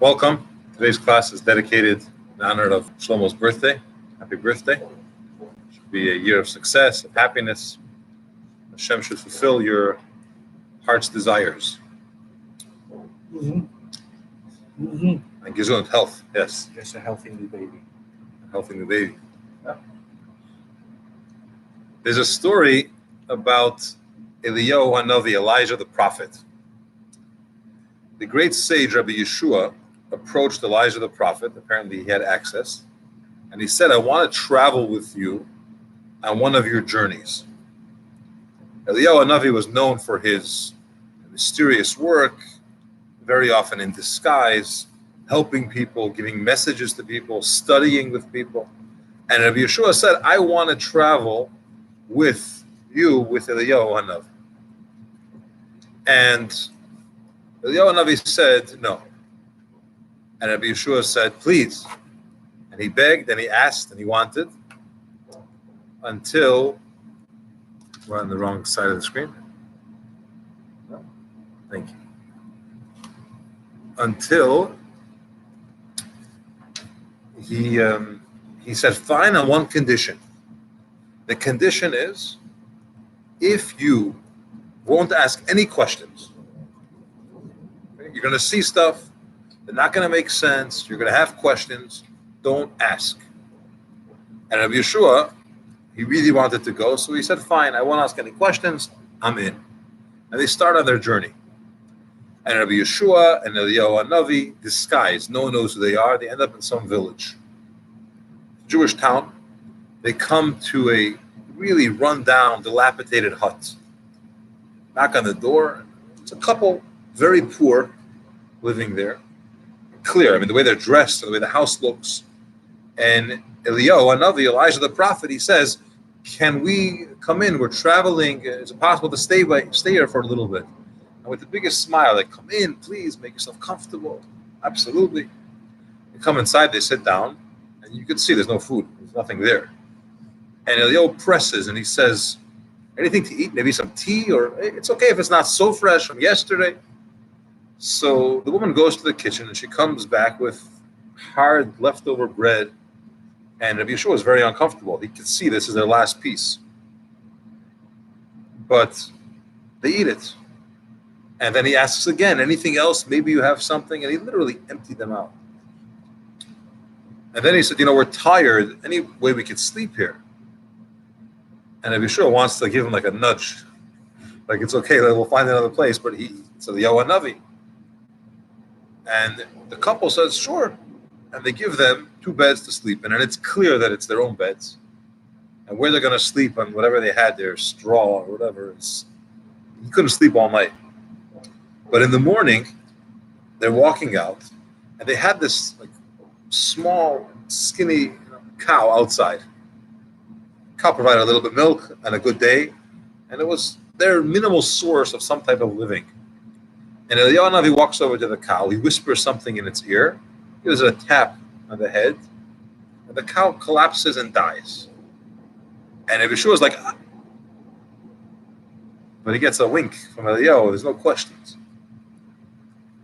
Welcome. Today's class is dedicated in honor of Shlomo's birthday. Happy birthday. It should be a year of success, of happiness. Hashem should fulfill your heart's desires. Mm-hmm. Mm-hmm. And gesund, health, yes. Just a healthy new baby. A healthy new baby. Yeah. There's a story about Eliyahu Hanavi, Elijah the prophet. The great sage Rabbi Yeshua approached Elijah the prophet. Apparently he had access. And he said, I want to travel with you on one of your journeys. Eliyahu Hanavi was known for his mysterious work, very often in disguise, helping people, giving messages to people, studying with people. And Rabbi Yeshua said, I want to travel with you, with Eliyahu Hanavi. And Eliyahu Hanavi said, no. And Rabbi Yeshua said, please. And he begged and he asked and he wanted until, we're on the wrong side of the screen. No? Thank you. Until he said, fine, on one condition. The condition is, if you won't ask any questions, you're going to see stuff, they're not going to make sense, you're going to have questions, don't ask. And Rabbi Yeshua, he really wanted to go, so he said, fine, I won't ask any questions, I'm in. And they start on their journey. And Rabbi Yeshua and Eliyahu Hanavi, disguised, no one knows who they are, they end up in some village. Jewish town, they come to a really run-down, dilapidated hut. Knock on the door, it's a couple, very poor, living there. Clear, I mean, the way they're dressed, and the way the house looks. And Eliyahu Hanavi, Elijah the prophet, he says, can we come in? We're traveling. Is it possible to stay here for a little bit? And with the biggest smile, like, come in, please, make yourself comfortable. Absolutely. They come inside, they sit down, and you can see there's no food. There's nothing there. And Eliyahu presses, and he says, anything to eat? Maybe some tea? Or it's okay if it's not so fresh from yesterday. So the woman goes to the kitchen and she comes back with hard leftover bread. And Rabbi Yeshua is very uncomfortable. He can see this is their last piece. But they eat it. And then he asks again, anything else? Maybe you have something? And he literally emptied them out. And then he said, we're tired. Any way we could sleep here? And Rabbi Yeshua wants to give him like a nudge. Like, it's okay, we'll find another place. But it's Eliyahu Hanavi. And the couple says, sure. And they give them 2 beds to sleep in. And it's clear that it's their own beds. And where they're going to sleep on whatever they had there, straw or whatever, you couldn't sleep all night. But in the morning, they're walking out. And they had this like small, skinny cow outside. Cow provided a little bit of milk and a good day. And it was their minimal source of some type of living. And Eliyahu Hanavi walks over to the cow. He whispers something in its ear. He gives it a tap on the head. And the cow collapses and dies. And Yeshua is like, ah. But he gets a wink from Eliyahu. There's no questions.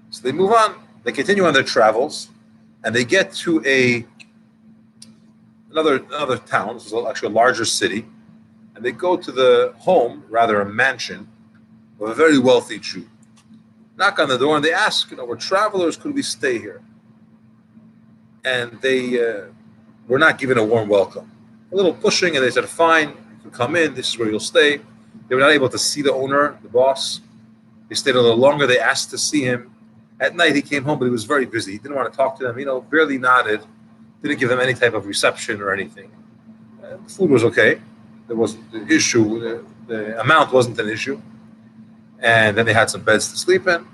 So they move on. They continue on their travels. And they get to another town. This is actually a larger city. And they go to the home, rather a mansion, of a very wealthy Jew. Knock on the door and they ask, we're travelers, could we stay here? And they were not given a warm welcome. A little pushing, and they said, fine, you can come in, this is where you'll stay. They were not able to see the owner, the boss. They stayed a little longer, they asked to see him. At night he came home, but he was very busy. He didn't want to talk to them, barely nodded, didn't give them any type of reception or anything. The food was okay. There wasn't an issue, the amount wasn't an issue. And then they had some beds to sleep in.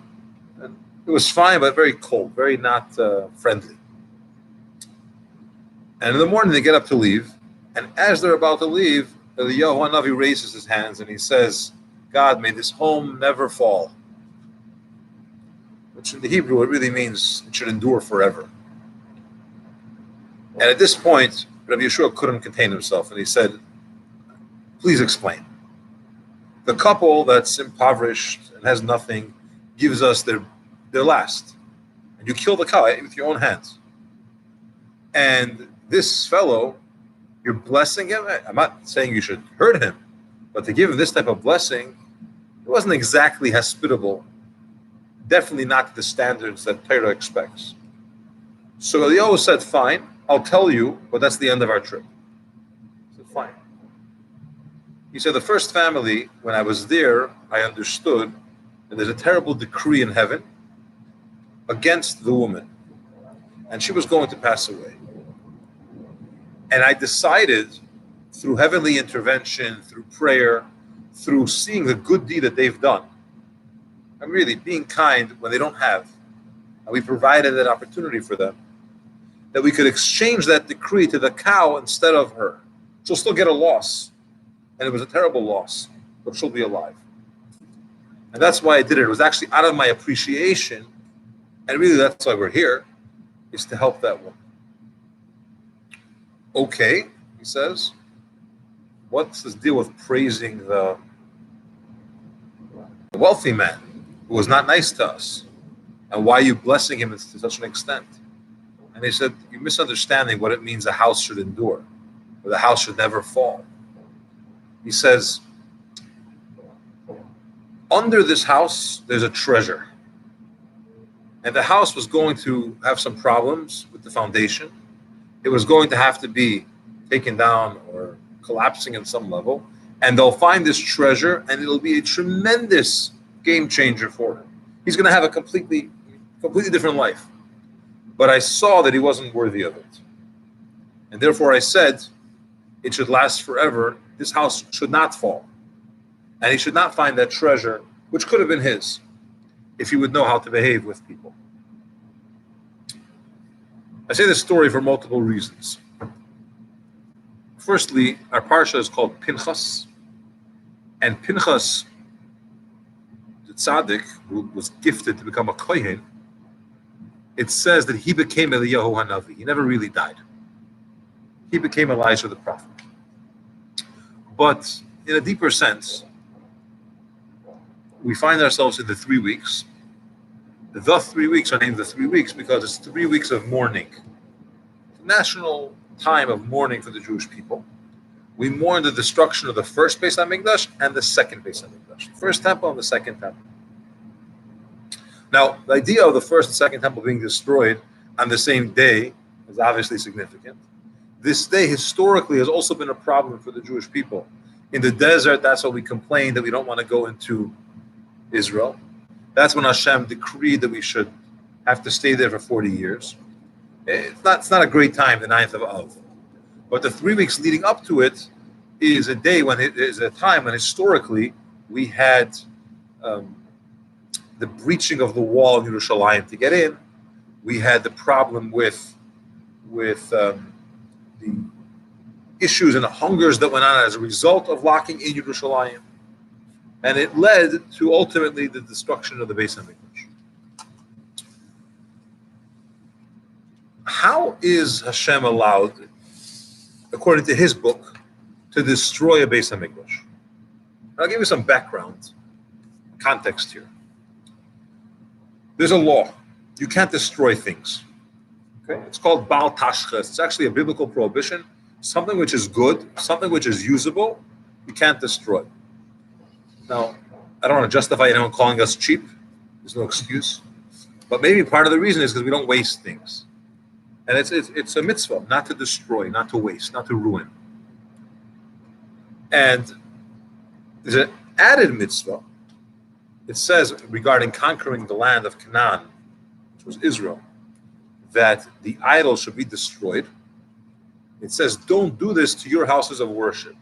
And it was fine, but very cold, very not friendly. And in the morning, they get up to leave. And as they're about to leave, Eliyahu Hanavi raises his hands and he says, God, may this home never fall. Which in the Hebrew, it really means it should endure forever. And at this point, Rabbi Yeshua couldn't contain himself. And he said, please explain. The couple that's impoverished and has nothing gives us their last. And you kill the cow with your own hands. And this fellow, you're blessing him. I'm not saying you should hurt him, but to give him this type of blessing, it wasn't exactly hospitable. Definitely not to the standards that Torah expects. So Eliyahu said, fine, I'll tell you, but that's the end of our trip. I said, fine. He said, the first family, when I was there, I understood that there's a terrible decree in heaven against the woman. And she was going to pass away. And I decided, through heavenly intervention, through prayer, through seeing the good deed that they've done, and really being kind when they don't have, and we provided that opportunity for them, that we could exchange that decree to the cow instead of her. She'll still get a loss. And it was a terrible loss, but she'll be alive. And that's why I did it. It was actually out of my appreciation, and really that's why we're here, is to help that woman. Okay, he says, what's this deal with praising the wealthy man who was not nice to us? And why are you blessing him to such an extent? And they said, you're misunderstanding what it means a house should endure, or the house should never fall. He says, under this house, there's a treasure. And the house was going to have some problems with the foundation. It was going to have to be taken down or collapsing at some level. And they'll find this treasure, and it'll be a tremendous game changer for him. He's going to have a completely different life. But I saw that he wasn't worthy of it. And therefore I said, it should last forever. This house should not fall. And he should not find that treasure, which could have been his, if he would know how to behave with people. I say this story for multiple reasons. Firstly, our parsha is called Pinchas. And Pinchas, the tzaddik, who was gifted to become a kohen, it says that he became Eliyahu Hanavi. He never really died. He became Elijah the prophet. But in a deeper sense, we find ourselves in the 3 weeks. The 3 weeks are named the 3 weeks because it's 3 weeks of mourning. The national time of mourning for the Jewish people. We mourn the destruction of the first Beis HaMikdash and the second Beis HaMikdash. The first temple and the second temple. Now, the idea of the first and second temple being destroyed on the same day is obviously significant. This day historically has also been a problem for the Jewish people. In the desert, that's why we complain that we don't want to go into Israel. That's when Hashem decreed that we should have to stay there for 40 years. It's not a great time, the 9th of Av. But the 3 weeks leading up to it is a day when it is a time when historically we had the breaching of the wall in Yerushalayim to get in. We had the problem with the issues and the hungers that went on as a result of locking in Yerushalayim. And it led to ultimately the destruction of the Beis HaMikdash. How is Hashem allowed, according to his book, to destroy a Beis HaMikdash? I'll give you some background, context here. There's a law. You can't destroy things. Okay? It's called Bal Tashches. It's actually a biblical prohibition. Something which is good, something which is usable, you can't destroy. Now, I don't want to justify anyone calling us cheap. There's no excuse. But maybe part of the reason is because we don't waste things. And it's a mitzvah, not to destroy, not to waste, not to ruin. And there's an added mitzvah. It says regarding conquering the land of Canaan, which was Israel, that the idol should be destroyed. It says, don't do this to your houses of worship,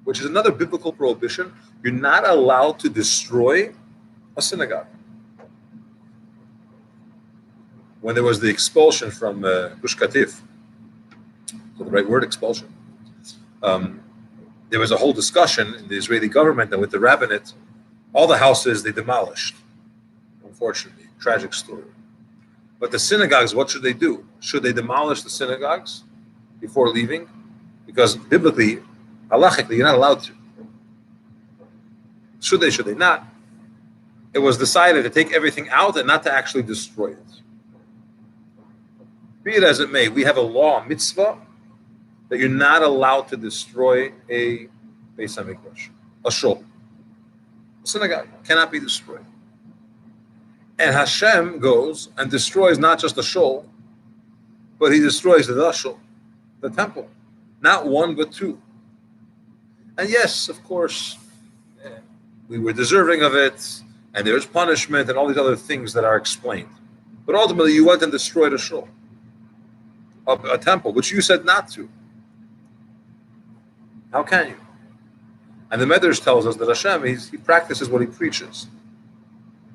which is another biblical prohibition. You're not allowed to destroy a synagogue. When there was the expulsion from Gush Katif, so the right word, expulsion, there was a whole discussion in the Israeli government and with the rabbinate. All the houses they demolished, unfortunately. Tragic story. But the synagogues, what should they do? Should they demolish the synagogues before leaving? Because biblically, halachically, you're not allowed to. Should they not? It was decided to take everything out and not to actually destroy it. Be it as it may, we have a law, a mitzvah, that you're not allowed to destroy a Beis HaMikdash, a shul. A synagogue cannot be destroyed. And Hashem goes and destroys not just the shul, but he destroys the shul, the temple. Not one, but two. And yes, of course, we were deserving of it, and there's punishment and all these other things that are explained. But ultimately, you went and destroyed a shul, a temple, which you said not to. How can you? And the Medrash tells us that Hashem, he practices what he preaches.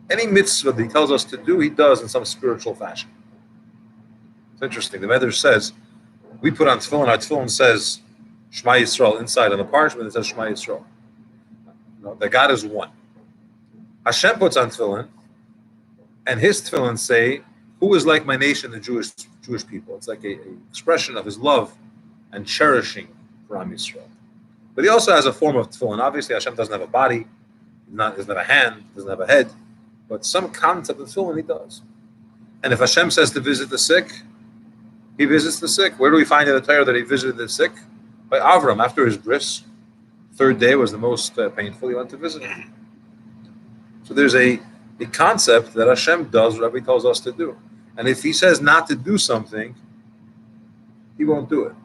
Any mitzvah that he tells us to do, he does in some spiritual fashion. It's interesting. The Medrash says, we put on tefillin, our tefillin says Shema Yisrael inside on the parchment, it says Shema Yisrael. No, that God is one. Hashem puts on tefillin, and his tefillin say, who is like my nation, the Jewish people? It's like a expression of his love and cherishing for Am Yisrael. But he also has a form of tefillin. Obviously, Hashem doesn't have a body, doesn't have a hand, doesn't have a head, but some concept of tefillin he does. And if Hashem says to visit the sick, he visits the sick. Where do we find in the Torah that he visited the sick? By Avram, after his bris. Third day was the most painful. He went to visit him. So there's a concept that Hashem does whatever he tells us to do. And if he says not to do something, he won't do it.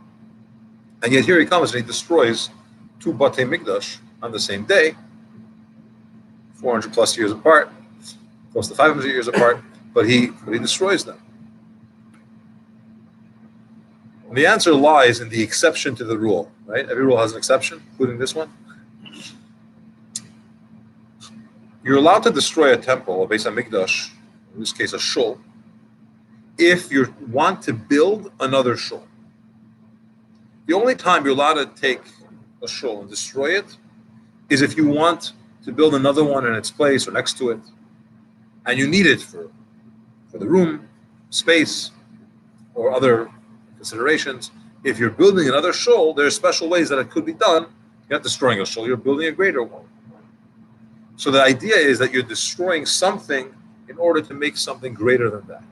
And yet here he comes and he destroys two Batei Mikdash on the same day, 400 plus years apart, close to 500 years apart, but he destroys them. And the answer lies in the exception to the rule, right? Every rule has an exception, including this one. You're allowed to destroy a temple, a Beis HaMikdash, in this case a shul, if you want to build another shul. The only time you're allowed to take a shul and destroy it is if you want to build another one in its place or next to it, and you need it for the room, space, or other considerations. If you're building another shul, there are special ways that it could be done. You're not destroying a shul, you're building a greater one. So the idea is that you're destroying something in order to make something greater than that.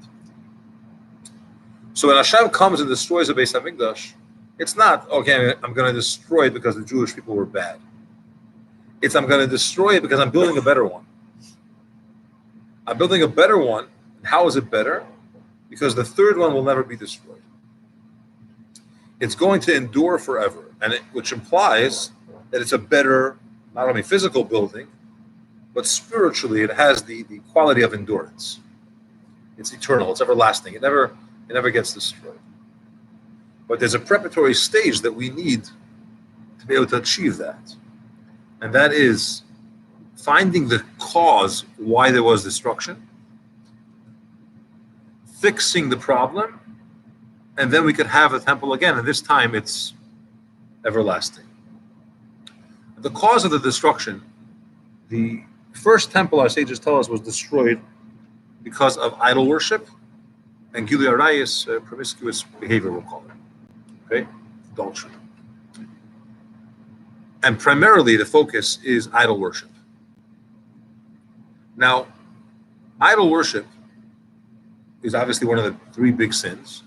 So when Hashem comes and destroys a Beis HaMikdash, it's not, okay, I'm going to destroy it because the Jewish people were bad. It's, I'm going to destroy it because I'm building a better one. I'm building a better one. How is it better? Because the third one will never be destroyed. It's going to endure forever, which implies that it's a better, not only physical building, but spiritually it has the quality of endurance. It's eternal, it's everlasting. It never gets destroyed. But there's a preparatory stage that we need to be able to achieve that. And that is finding the cause why there was destruction, fixing the problem, and then we could have a temple again, and this time it's everlasting. The cause of the destruction, the first temple, our sages tell us, was destroyed because of idol worship and Gilui Arayis, promiscuous behavior, we'll call it. Okay? Adultery. And primarily the focus is idol worship. Now, idol worship is obviously one of the three big sins,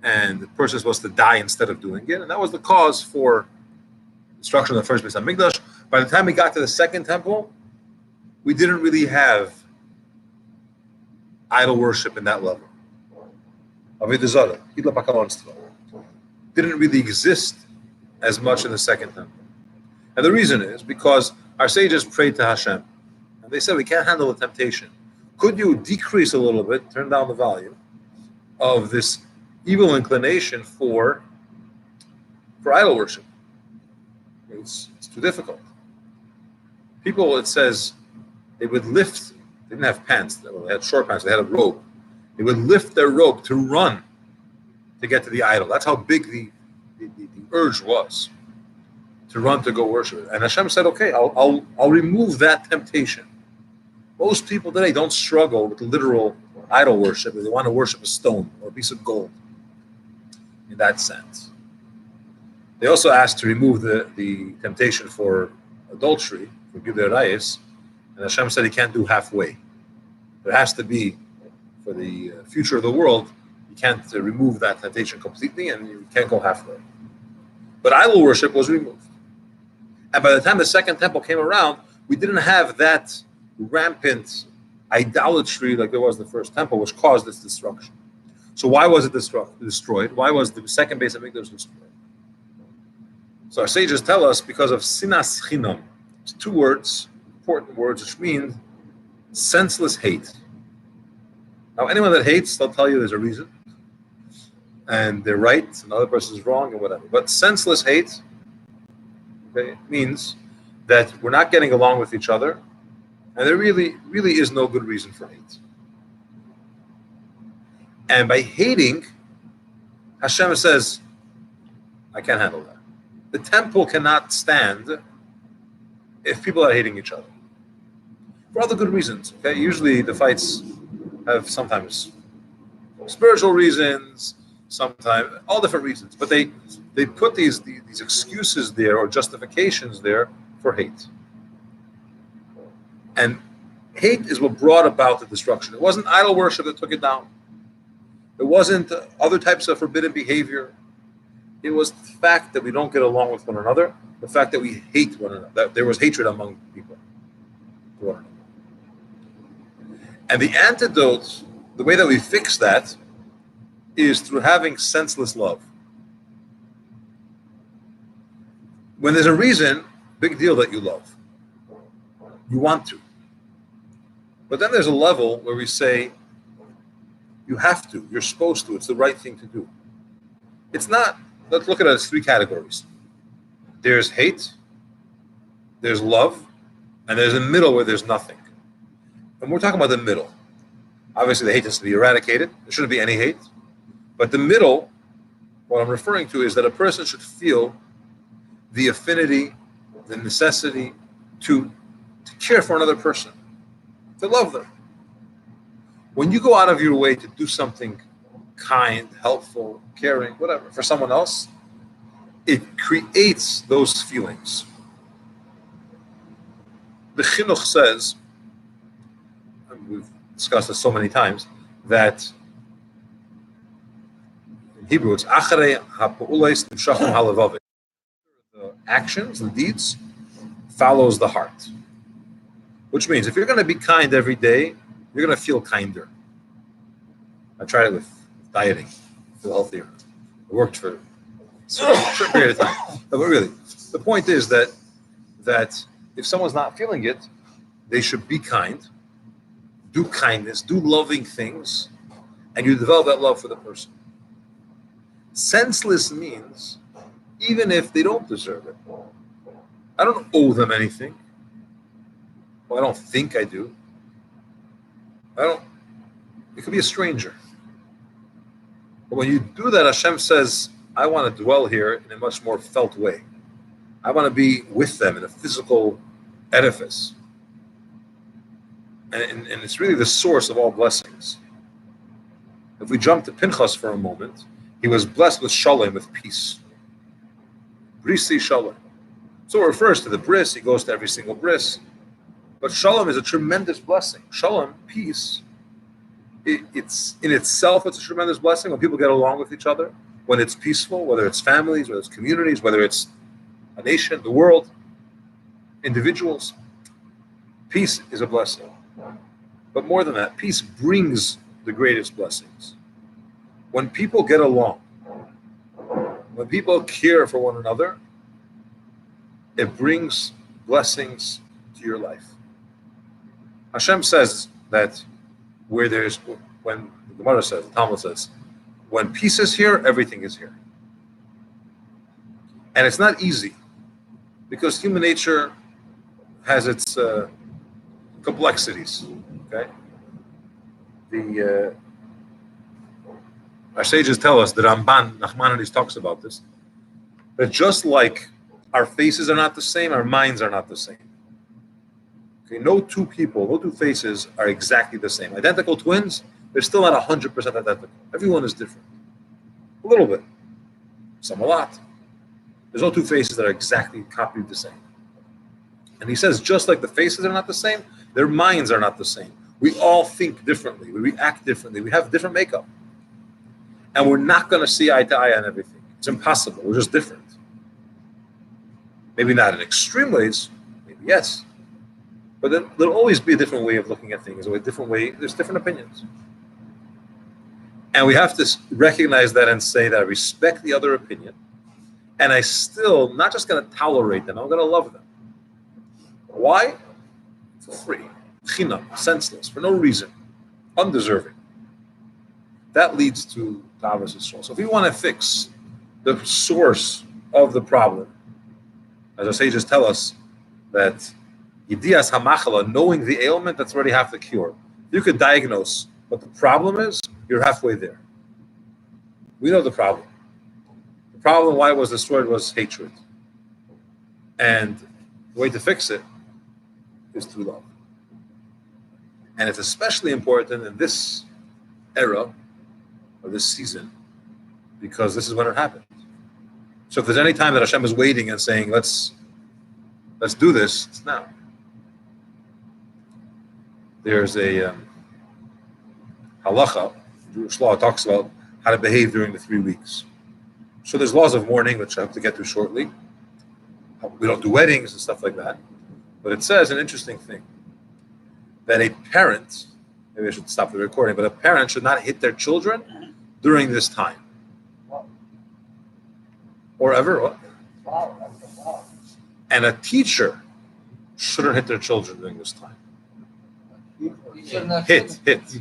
and the person is supposed to die instead of doing it, and that was the cause for destruction of the first Beis HaMikdash. By the time we got to the second temple, we didn't really have idol worship in that level. Avodah Zarah, Hidla Pakalonstva, didn't really exist as much in the second temple. And the reason is because our sages prayed to Hashem, and they said, we can't handle the temptation. Could you decrease a little bit, turn down the volume of this evil inclination for idol worship? It's too difficult. People, it says, they would lift, they didn't have pants, they had short pants, they had a rope. They would lift their rope to run to get to the idol. That's how big the urge was, to run to go worship it. And Hashem said, okay, I'll remove that temptation. Most people today don't struggle with literal idol worship. They want to worship a stone or a piece of gold in that sense. They also asked to remove the temptation for adultery, for Gilui Arayis, and Hashem said he can't do halfway. There has to be, for the future of the world, You can't remove that temptation completely, and you can't go halfway. But idol worship was removed. And by the time the second temple came around, we didn't have that rampant idolatry like there was in the first temple, which caused this destruction. So why was it destroyed? Why was the second base of Mikdash destroyed? So our sages tell us because of sinas chinam. It's two words, important words, which mean senseless hate. Now, anyone that hates, they'll tell you there's a reason, and they're right, and the other person's wrong, and whatever. But senseless hate, okay, means that we're not getting along with each other, and there really is no good reason for hate. And by hating, Hashem says, I can't handle that. The temple cannot stand if people are hating each other. For other good reasons, okay? Usually the fights have sometimes spiritual reasons, sometimes all different reasons. But they put these excuses there or justifications there for hate. And hate is what brought about the destruction. It wasn't idol worship that took it down. It wasn't other types of forbidden behavior. It was the fact that we don't get along with one another, the fact that we hate one another, that there was hatred among people. And the antidote, the way that we fix that, is through having senseless love. When there's a reason, big deal that you love. You want to. But then there's a level where we say, you have to, you're supposed to, it's the right thing to do. It's not, let's look at it as three categories. There's hate, there's love, and there's a middle where there's nothing. And we're talking about the middle. Obviously, the hate has to be eradicated. There shouldn't be any hate. But the middle, what I'm referring to is that a person should feel the affinity, the necessity to care for another person, to love them. When you go out of your way to do something kind, helpful, caring, whatever, for someone else, it creates those feelings. The Chinuch says, and we've discussed this so many times, that in Hebrew it's acharei ha'pa'ulos nimshachim halavavim. The actions, the deeds, follows the heart. Which means if you're going to be kind every day, you're going to feel kinder. I tried it with dieting, feel healthier. It worked for a short period of time. No, but really, the point is that if someone's not feeling it, they should be kind, do kindness, do loving things, and you develop that love for the person. Senseless means even if they don't deserve it. I don't owe them anything. Well, I don't think I do. It could be a stranger. But when you do that, Hashem says, I want to dwell here in a much more felt way. I want to be with them in a physical edifice. And it's really the source of all blessings. If we jump to Pinchas for a moment, he was blessed with shalom, with peace. Brisi shalom. So it refers to the bris, he goes to every single bris. But shalom is a tremendous blessing. Shalom, peace, it's in itself, it's a tremendous blessing when people get along with each other, when it's peaceful, whether it's families, whether it's communities, whether it's a nation, the world, individuals. Peace is a blessing. But more than that, peace brings the greatest blessings. When people get along, when people care for one another, it brings blessings to your life. Hashem says that when the Gemara says, the Talmud says, when peace is here, everything is here. And it's not easy because human nature has its complexities. Okay, our sages tell us, the Ramban, Nachmanides talks about this, that just like our faces are not the same, our minds are not the same. Okay, no two faces are exactly the same. Identical twins, they're still not 100% identical. Everyone is different. A little bit. Some a lot. There's no two faces that are exactly copied the same. And he says, just like the faces are not the same, their minds are not the same. We all think differently. We react differently. We have different makeup. and we're not going to see eye to eye on everything. It's impossible. We're just different. Maybe not in extreme ways, maybe yes. But there'll always be a different way of looking at things, a different way. There's different opinions. And we have to recognize that and say that I respect the other opinion, and I still not just going to tolerate them, I'm going to love them. Why? For free. Chinam, senseless, for no reason, undeserving. That leads to Tavas Yisrael. So if we want to fix the source of the problem, as our sages tell us, that Yedias HaMachala, knowing the ailment, that's already half the cure. You could diagnose what the problem is, you're halfway there. We know the problem. The problem why it was destroyed was hatred. And the way to fix it is through love. And it's especially important in this era, or this season, because this is when it happens. So if there's any time that Hashem is waiting and saying, let's do this, it's now. There's a halacha, Jewish law talks about how to behave during the 3 weeks. So there's laws of mourning, which I have to get to shortly. We don't do weddings and stuff like that. But it says an interesting thing, that a parent, maybe I should stop the recording, but a parent should not hit their children during this time. Or ever. What? And a teacher shouldn't hit their children during this time. Hit. It's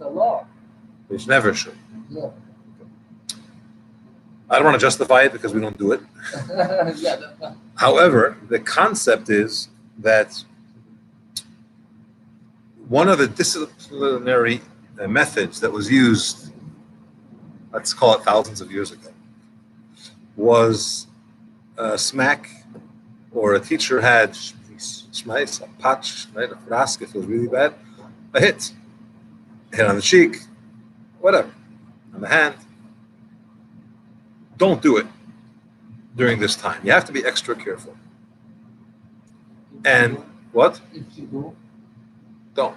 a law. Which never should. Yeah. I don't want to justify it because we don't do it. However, the concept is that one of the disciplinary methods that was used, let's call it thousands of years ago, was a smack, or a teacher had shmais, a patch, right, a frask if it was really bad, a hit on the cheek, whatever, on the hand. Don't do it during this time. You have to be extra careful. And what? If you do, Don't.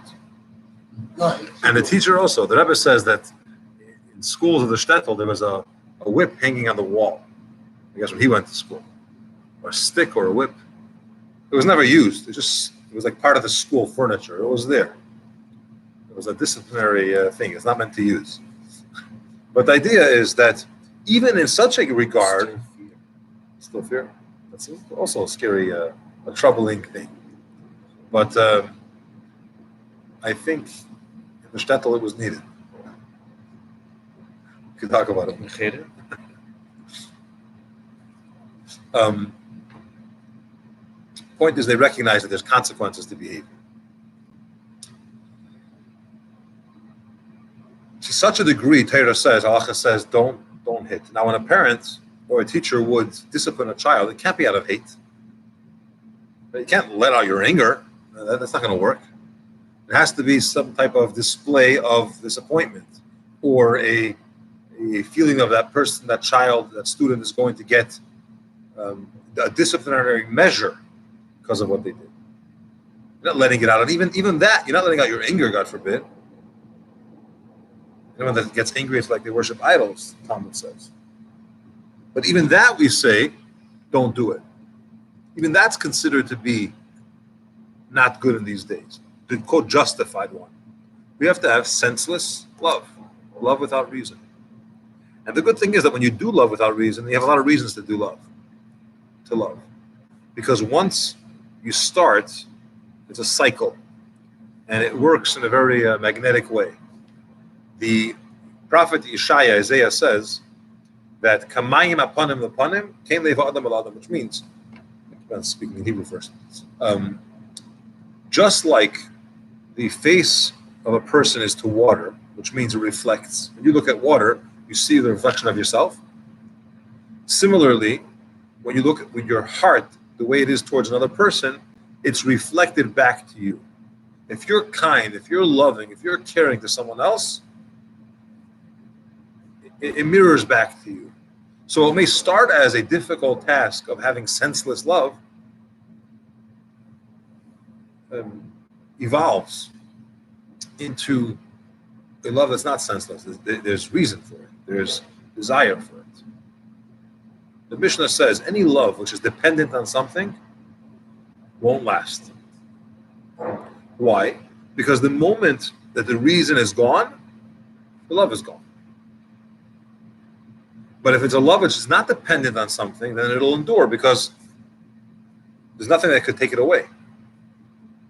no, if you And the do. teacher also, the Rebbe says that in schools of the shtetl, there was a whip hanging on the wall. I guess when he went to school. Or a stick or a whip. It was never used. It was like part of the school furniture. It was there. It was a disciplinary thing. It's not meant to use. But the idea is that even in such a regard, still fear. That's also a scary, a troubling thing. But I think in the shtetl it was needed. We could talk about it. Point is, they recognize that there's consequences to behavior. To such a degree, Torah says, halacha says, don't hit. Now, when a parent or a teacher would discipline a child, it can't be out of hate. You can't let out your anger. That's not going to work. It has to be some type of display of disappointment, or a feeling of that person, that child, that student is going to get a disciplinary measure because of what they did. You're not letting it out. And even that, you're not letting out your anger, God forbid. Anyone that gets angry, it's like they worship idols, Talmud says. But even that we say, don't do it. Even that's considered to be not good in these days. The quote justified one. We have to have senseless love without reason. And the good thing is that when you do love without reason, you have a lot of reasons to love. Because once you start, it's a cycle. And it works in a very magnetic way. The prophet Isaiah says that kamayim apanim lepanim kein leva adam al adam, which means, I'm speaking in Hebrew first, just like the face of a person is to water, which means it reflects. When you look at water, you see the reflection of yourself. Similarly, when you look with your heart, the way it is towards another person, it's reflected back to you. If you're kind, if you're loving, if you're caring to someone else, it mirrors back to you. So it may start as a difficult task of having senseless love, evolves into a love that's not senseless. There's reason for it. There's desire for it. The Mishnah says any love which is dependent on something won't last. Why? Because the moment that the reason is gone, the love is gone. But if it's a love which is not dependent on something, then it'll endure because there's nothing that could take it away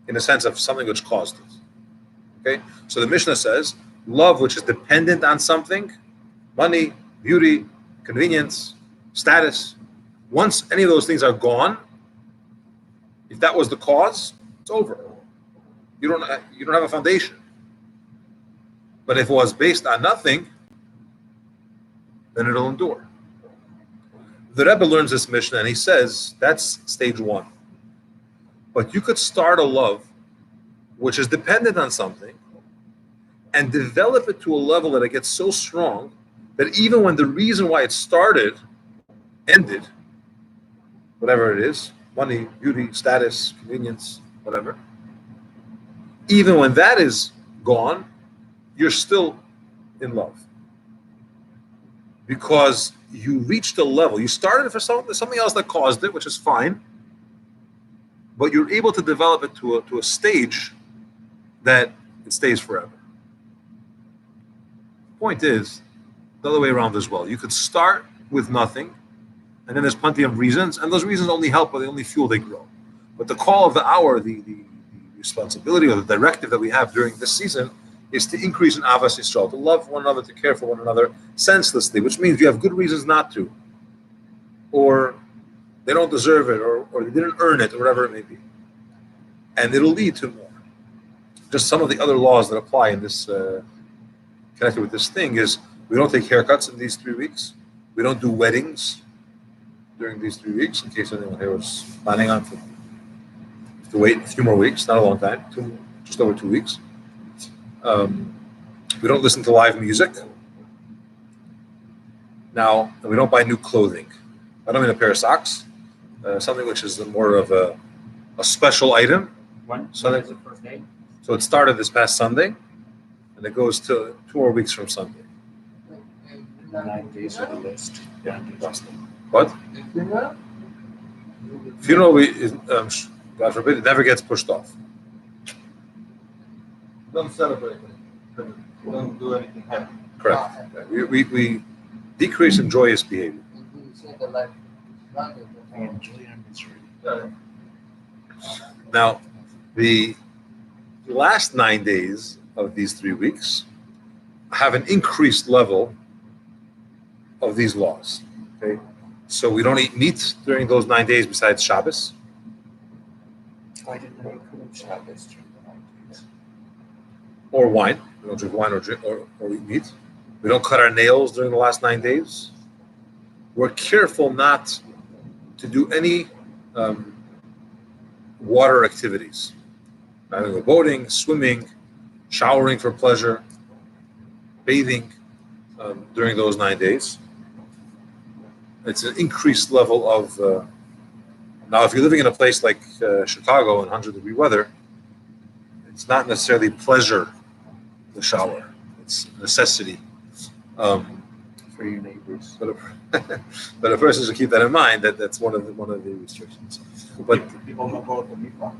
in the sense of something which caused it. Okay? So the Mishnah says, love which is dependent on something, money, beauty, convenience, status, once any of those things are gone, if that was the cause, it's over. You don't have a foundation. But if it was based on nothing, then it'll endure. The Rebbe learns this Mishnah and he says that's stage one. But you could start a love which is dependent on something and develop it to a level that it gets so strong that even when the reason why it started ended, whatever it is, money, beauty, status, convenience, whatever, even when that is gone, you're still in love. Because you reached a level, you started for something else that caused it, which is fine, but you're able to develop it to a stage that it stays forever. Point is, the other way around as well. You could start with nothing, and then there's plenty of reasons, and those reasons only help, but they only fuel, they grow. But the call of the hour, the responsibility or the directive that we have during this season is to increase in Avas Yisrael, to love one another, to care for one another senselessly, which means you have good reasons not to, or they don't deserve it, or they didn't earn it, or whatever it may be. And it'll lead to more. Just some of the other laws that apply in this, connected with this thing is, we don't take haircuts in these 3 weeks. We don't do weddings during these 3 weeks, in case anyone here was planning on to wait a few more weeks, not a long time, just over 2 weeks. We don't listen to live music. Now, we don't buy new clothing. I don't mean a pair of socks, something which is more of a special item. When So is the first day? So it started this past Sunday, and it goes to 2 more weeks from Sunday. 9 days of the list. Yeah, what? Funeral? Funeral, God forbid, it never gets pushed off. Don't celebrate it. Don't do anything happy. Correct. We decrease in joyous behavior. You say the life. And Julian is ready. Yeah. Now, the last 9 days of these 3 weeks have an increased level of these laws. Okay, so we don't eat meat during those 9 days besides Shabbos, I didn't know you couldn't Shabbos during the 9 days. or wine. We don't drink wine or eat meat. We don't cut our nails during the last 9 days. We're careful not to do any water activities. Not to go boating, swimming, showering for pleasure, bathing during those 9 days. It's an increased level of. Now, if you're living in a place like Chicago in 100-degree weather, it's not necessarily pleasure, the shower. It's a necessity. For your neighbors. But a person should keep that in mind. That's one of the restrictions. But People don't go to the mikvah.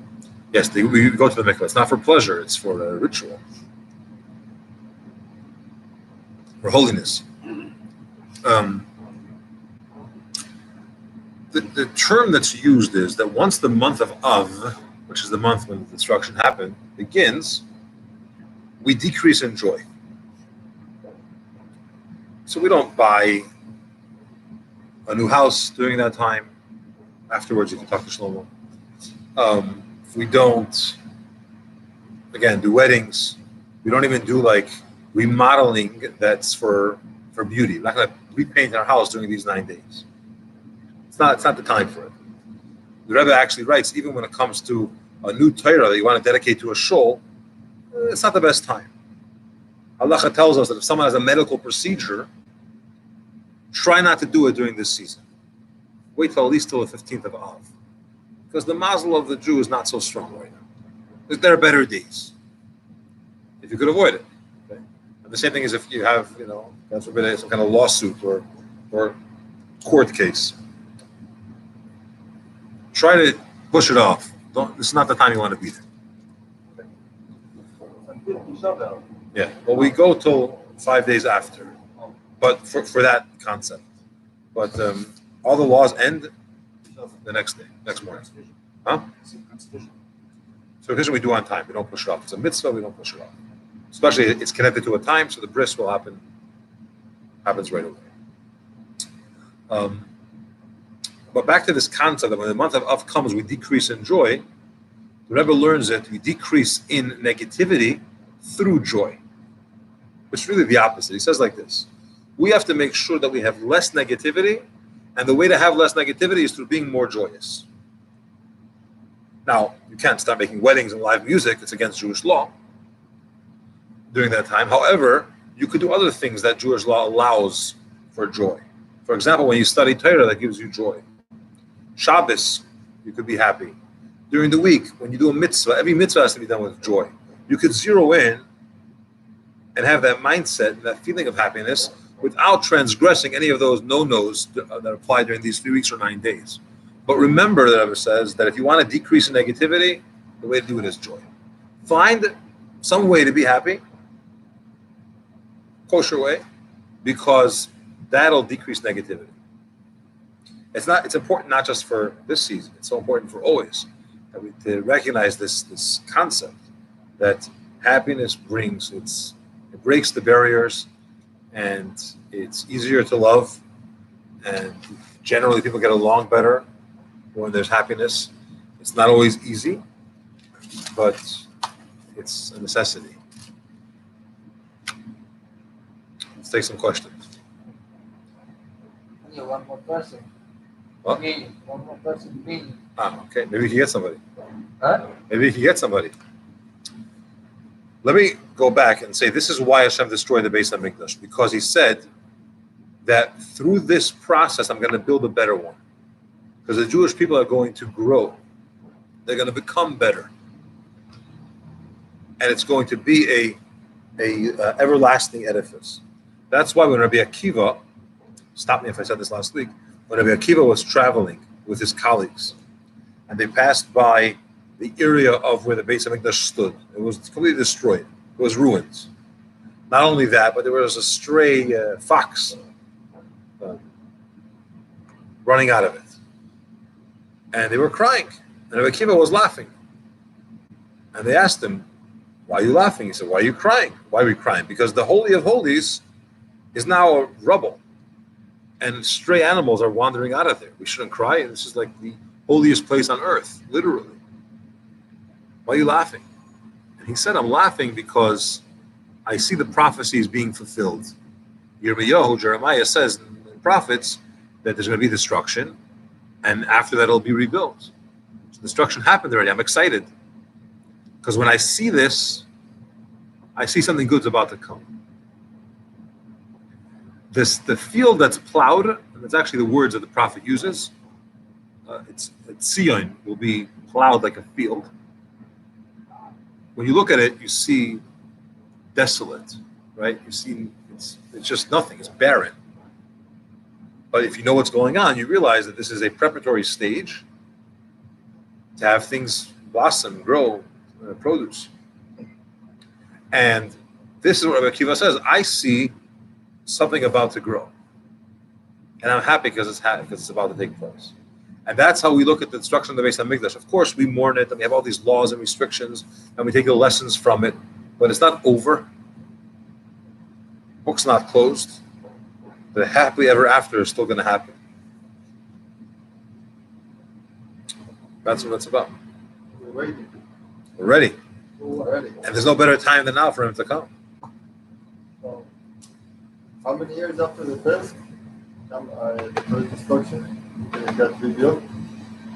yes, we go to the mikvah. It's not for pleasure. It's for a ritual, for holiness. The term that's used is that once the month of Av, which is the month when the destruction happened, begins, we decrease in joy. So we don't buy a new house during that time. Afterwards, you can talk to Shlomo. We don't, again, do weddings. We don't even do like remodeling that's for beauty. We're not going to repaint our house during these 9 days. It's not the time for it. The Rebbe actually writes, even when it comes to a new Torah that you want to dedicate to a shul, it's not the best time. Halacha tells us that if someone has a medical procedure, try not to do it during this season. Wait till at least till the 15th of Av. Because the mazel of the Jew is not so strong right now. There are better days, if you could avoid it. Okay? And the same thing is if you have, God forbid, some kind of lawsuit or court case. Try to push it off. This is not the time you want to be there. Until Tisha B'Av. Yeah. Well, we go till 5 days after, but for that concept. But all the laws end the next day, next morning. Huh? So because we do on time, we don't push it off. It's a mitzvah, we don't push it off. Especially it's connected to a time, so the bris will happens right away. But back to this concept that when the month of Av comes, we decrease in joy. The Rebbe learns that we decrease in negativity through joy. It's really the opposite. He says like this: we have to make sure that we have less negativity, and the way to have less negativity is through being more joyous. Now, you can't start making weddings and live music. It's against Jewish law during that time. However, you could do other things that Jewish law allows for joy. For example, when you study Torah, that gives you joy. Shabbos, you could be happy. During the week, when you do a mitzvah, every mitzvah has to be done with joy. You could zero in and have that mindset, that feeling of happiness, without transgressing any of those no-nos that apply during these 3 weeks or 9 days. But remember, the Rebbe says that if you want to decrease in negativity, the way to do it is joy. Find some way to be happy, kosher way, because that'll decrease negativity. It's important not just for this season, it's so important for always to recognize this concept that happiness brings, it breaks the barriers, and it's easier to love, and generally people get along better when there's happiness. It's not always easy, but it's a necessity. Let's take some questions. Yeah, one more person. What? Me. One more person. Me. Okay. Maybe you can get somebody. Huh? Maybe you can get somebody. Let me go back and say this is why Hashem destroyed the Beis HaMikdash, because He said that through this process I'm going to build a better one. Because the Jewish people are going to grow. They're going to become better. And it's going to be a everlasting edifice. That's why when Rabbi Akiva, stop me if I said this last week, when Rabbi Akiva was traveling with his colleagues, and they passed by the area of where the Beis HaMikdash stood, it was completely destroyed. It was ruins. Not only that, but there was a stray fox running out of it. And they were crying. And Rabbi Akiva was laughing. And they asked him, "Why are you laughing?" He said, "Why are you crying?" "Why are we crying?" "Because the Holy of Holies is now a rubble. And stray animals are wandering out of there. We shouldn't cry. This is like the holiest place on earth, literally. Why are you laughing?" And he said, "I'm laughing because I see the prophecies being fulfilled." Jeremiah says in the prophets that there's going to be destruction, and after that it'll be rebuilt. So destruction happened already. I'm excited. Because when I see this, I see something good's about to come. The field that's plowed, and that's actually the words that the prophet uses, it's Sion will be plowed like a field. When you look at it, you see desolate, right? You see it's just nothing. It's barren. But if you know what's going on, you realize that this is a preparatory stage to have things blossom, grow, produce. And this is what Rabbi Akiva says. I see something about to grow. And I'm happy because it's about to take place. And that's how we look at the destruction of the Beis HaMikdash. Of course, we mourn it, and we have all these laws and restrictions, and we take the lessons from it, but it's not over. Book's not closed. The happily ever after is still going to happen. That's what it's about. We're waiting. We're ready. We're ready. And there's no better time than now for him to come. So, how many years after the first destruction it got rebuilt?